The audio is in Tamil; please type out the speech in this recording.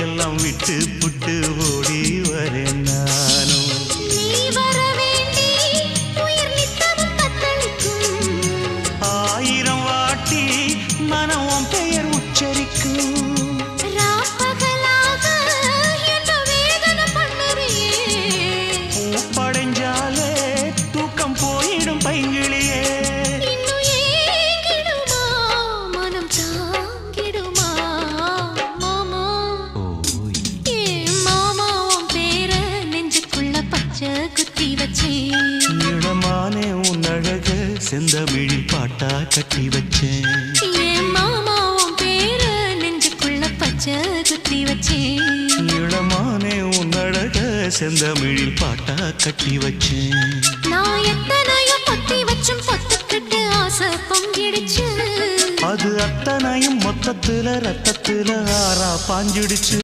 எல்லாம் விட்டு புட்டு ஓடி வரேன் நானும். நீ வர வேண்டி உயிர் நித்தமும் தத்தளிக்கும். 1000 வாட்டி மனம் உன் பெயர் உச்சரிக்கும். ராப்பகலாக என்ன வேதனை பண்ணுறியே. பூப்படைஞ்சாலே தூக்கம் போயிடும் பைங்கிளியே. இன்னும் ஏங்கிடுமா மனம் தாங்கிடுமா மாமா. ஏ மாமா உன் பேர நெஞ்சுக்குள்ள பச்சை குத்தி வச்சேன். இளமானே உன் அழக செந்தமிழில் பாட்டா கட்டி வச்சேன். ஏ மாமா உன் பேர நெஞ்சுக்குள்ள பச்சை குத்தி வச்சேன். இளமானே உன் அழக செந்தமிழில் பாட்டா கட்டி வச்சேன். நான் எத்தனையோ பொத்தி வச்சும் பொத்துக்கிட்டு ஆசை பொங்கிடுச்சு. அது அத்தனையும் மொத்தத்துல ரத்தத்துல ஆறா பாஞ்சிடுச்சு.